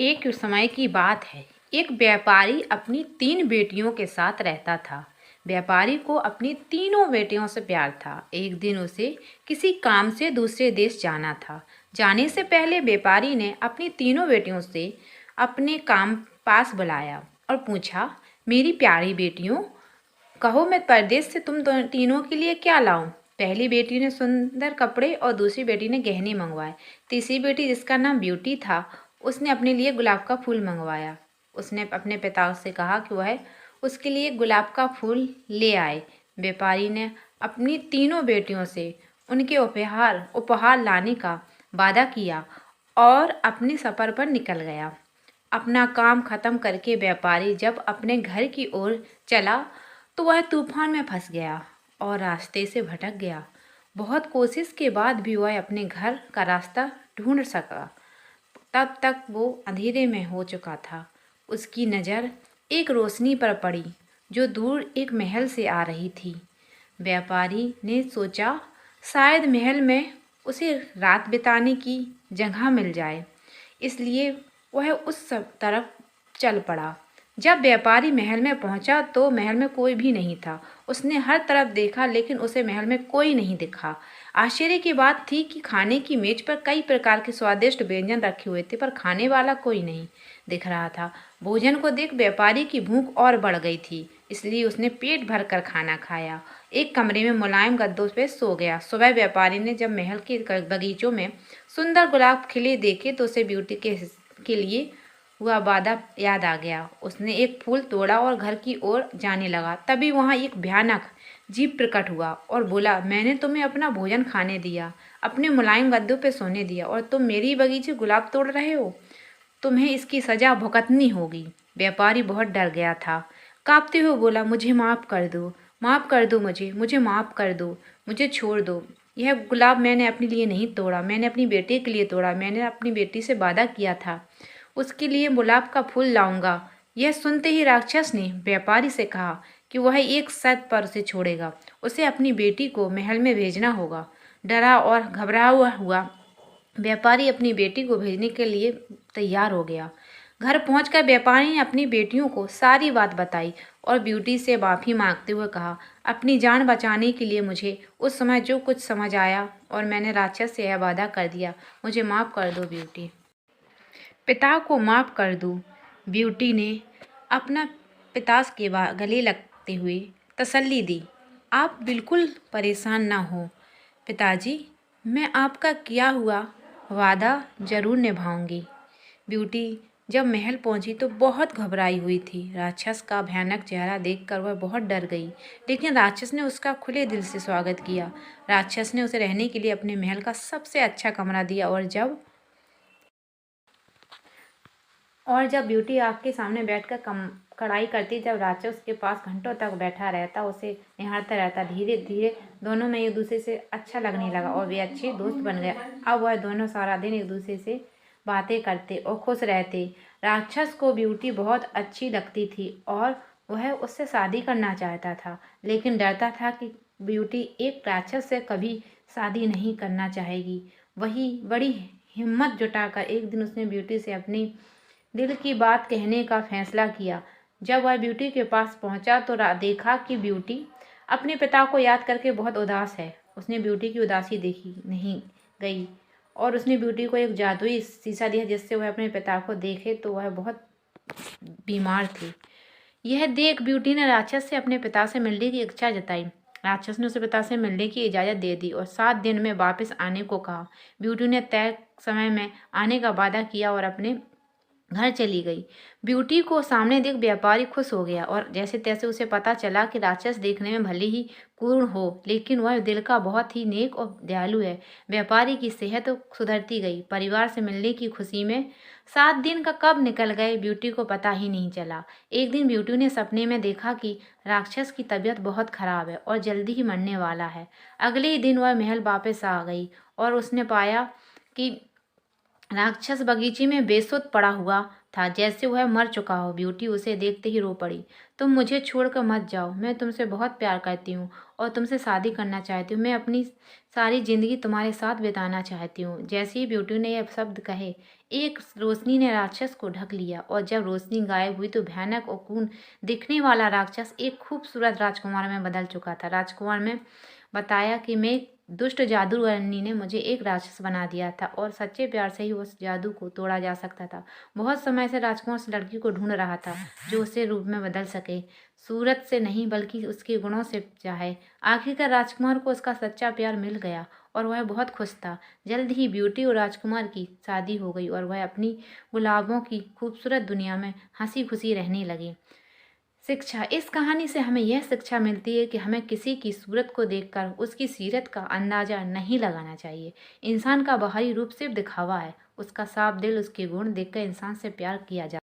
एक समय की बात है। एक व्यापारी अपनी 3 बेटियों के साथ रहता था। व्यापारी को अपनी तीनों बेटियों से प्यार था। एक दिन उसे किसी काम से दूसरे देश जाना था। जाने से पहले व्यापारी ने अपनी तीनों बेटियों से अपने काम पास बुलाया और पूछा, मेरी प्यारी बेटियों, कहो मैं परदेश से तुम तीनों के लिए क्या लाऊं। पहली बेटी ने सुंदर कपड़े और दूसरी बेटी ने गहने मंगवाए। तीसरी बेटी, जिसका नाम ब्यूटी था, उसने अपने लिए गुलाब का फूल मंगवाया। उसने अपने पिता से कहा कि वह उसके लिए गुलाब का फूल ले आए। व्यापारी ने अपनी तीनों बेटियों से उनके उपहार उपहार लाने का वादा किया और अपने सफ़र पर निकल गया। अपना काम खत्म करके व्यापारी जब अपने घर की ओर चला तो वह तूफान में फंस गया और रास्ते से भटक गया। बहुत कोशिश के बाद भी वह अपने घर का रास्ता ढूंढ सका। तब तक वो अंधेरे में हो चुका था। उसकी नज़र एक रोशनी पर पड़ी जो दूर एक महल से आ रही थी। व्यापारी ने सोचा, शायद महल में उसे रात बिताने की जगह मिल जाए, इसलिए वह उस तरफ चल पड़ा। जब व्यापारी महल में पहुंचा तो महल में कोई भी नहीं था। उसने हर तरफ देखा लेकिन उसे महल में कोई नहीं दिखा। आश्चर्य की बात थी कि खाने की मेज पर कई प्रकार के स्वादिष्ट व्यंजन रखे हुए थे, पर खाने वाला कोई नहीं दिख रहा था। भोजन को देख व्यापारी की भूख और बढ़ गई थी, इसलिए उसने पेट भर कर खाना खाया। एक कमरे में मुलायम गद्दों पे सो गया। सुबह व्यापारी ने जब महल के बगीचों में सुंदर गुलाब खिले देखे तो उसे ब्यूटी के लिए हुआ वादा याद आ गया। उसने एक फूल तोड़ा और घर की ओर जाने लगा। तभी वहाँ एक भयानक जीव प्रकट हुआ और बोला, मैंने तुम्हें अपना भोजन खाने दिया, अपने मुलायम गद्दों पे सोने दिया और तुम मेरी बगीचे गुलाब तोड़ रहे हो। तुम्हें इसकी सजा भुगतनी होगी। व्यापारी बहुत डर गया था। कांपते हुए बोला, मुझे माफ़ कर दो, माफ़ कर दो, मुझे माफ़ कर दो, मुझे छोड़ दो। यह गुलाब मैंने अपने लिए नहीं तोड़ा, मैंने अपनी बेटी के लिए तोड़ा। मैंने अपनी बेटी से वादा किया था, उसके लिए गुलाब का फूल लाऊंगा। यह सुनते ही राक्षस ने व्यापारी से कहा कि वह एक शर्त पर उसे छोड़ेगा। उसे अपनी बेटी को महल में भेजना होगा। डरा और घबराया हुआ व्यापारी अपनी बेटी को भेजने के लिए तैयार हो गया। घर पहुंचकर व्यापारी ने अपनी बेटियों को सारी बात बताई और ब्यूटी से माफ़ी मांगते हुए कहा, अपनी जान बचाने के लिए मुझे उस समय जो कुछ समझ आया और मैंने राक्षस से यह वादा कर दिया, मुझे माफ़ कर दो ब्यूटी। पिता को माफ़ कर दो, ब्यूटी ने अपना पिता के गले लगते हुए तसल्ली दी। आप बिल्कुल परेशान ना हो पिताजी, मैं आपका किया हुआ वादा ज़रूर निभाऊंगी। ब्यूटी जब महल पहुंची तो बहुत घबराई हुई थी। राक्षस का भयानक चेहरा देखकर वह बहुत डर गई, लेकिन राक्षस ने उसका खुले दिल से स्वागत किया। राक्षस ने उसे रहने के लिए अपने महल का सबसे अच्छा कमरा दिया और जब ब्यूटी आग के सामने बैठकर कढ़ाई करती, जब राक्षस उसके पास घंटों तक बैठा रहता, उसे निहारता रहता। धीरे धीरे दोनों में एक दूसरे से अच्छा लगने लगा और वे अच्छे दोस्त बन गए। अब वह दोनों सारा दिन एक दूसरे से बातें करते और खुश रहते। राक्षस को ब्यूटी बहुत अच्छी लगती थी और वह उससे शादी करना चाहता था, लेकिन डरता था कि ब्यूटी एक राक्षस से कभी शादी नहीं करना चाहेगी। वही बड़ी हिम्मत जुटाकर एक दिन उसने ब्यूटी से अपनी दिल की बात कहने का फैसला किया। जब वह ब्यूटी के पास पहुंचा तो देखा कि ब्यूटी अपने पिता को याद करके बहुत उदास है। उसने ब्यूटी की उदासी देखी नहीं गई और उसने ब्यूटी को एक जादुई शीशा दिया जिससे वह अपने पिता को देखे तो वह बहुत बीमार थे। यह देख ब्यूटी ने राक्षस से अपने पिता से मिलने की इच्छा जताई। राक्षस ने उसे पिता से मिलने की इजाज़त दे दी और 7 दिन में वापस आने को कहा। ब्यूटी ने तय समय में आने का वादा किया और अपने घर चली गई। ब्यूटी को सामने देख व्यापारी खुश हो गया और जैसे तैसे उसे पता चला कि राक्षस देखने में भले ही क्रूर हो, लेकिन वह दिल का बहुत ही नेक और दयालु है। व्यापारी की सेहत सुधरती गई। परिवार से मिलने की खुशी में 7 दिन का कब निकल गए ब्यूटी को पता ही नहीं चला। एक दिन ब्यूटी ने सपने में देखा कि राक्षस की तबीयत बहुत खराब है और जल्दी ही मरने वाला है। अगले ही दिन वह महल वापस आ गई और उसने पाया कि राक्षस बगीचे में बेसुध पड़ा हुआ था, जैसे वह मर चुका हो। ब्यूटी उसे देखते ही रो पड़ी। तुम मुझे छोड़कर मत जाओ, मैं तुमसे बहुत प्यार करती हूँ और तुमसे शादी करना चाहती हूँ। मैं अपनी सारी ज़िंदगी तुम्हारे साथ बिताना चाहती हूँ। जैसे ही ब्यूटी ने यह शब्द कहे, एक रोशनी ने राक्षस को ढक लिया और जब रोशनी गायब हुई तो भयानक और खून दिखने वाला राक्षस एक खूबसूरत राजकुमार में बदल चुका था। राजकुमार में बताया कि मैं दुष्ट जादूगरनी ने मुझे एक राक्षस बना दिया था और सच्चे प्यार से ही उस जादू को तोड़ा जा सकता था। बहुत समय से राजकुमार उस लड़की को ढूंढ रहा था जो उसे रूप में बदल सके, सूरत से नहीं बल्कि उसके गुणों से चाहे। आखिरकार राजकुमार को उसका सच्चा प्यार मिल गया और वह बहुत खुश था। जल्द ही ब्यूटी और राजकुमार की शादी हो गई और वह अपनी गुलाबों की खूबसूरत दुनिया में हंसी खुशी रहने लगी। शिक्षा। इस कहानी से हमें यह शिक्षा मिलती है कि हमें किसी की सूरत को देखकर उसकी सीरत का अंदाजा नहीं लगाना चाहिए। इंसान का बाहरी रूप सिर्फ दिखावा है, उसका साफ दिल, उसके गुण देखकर इंसान से प्यार किया जा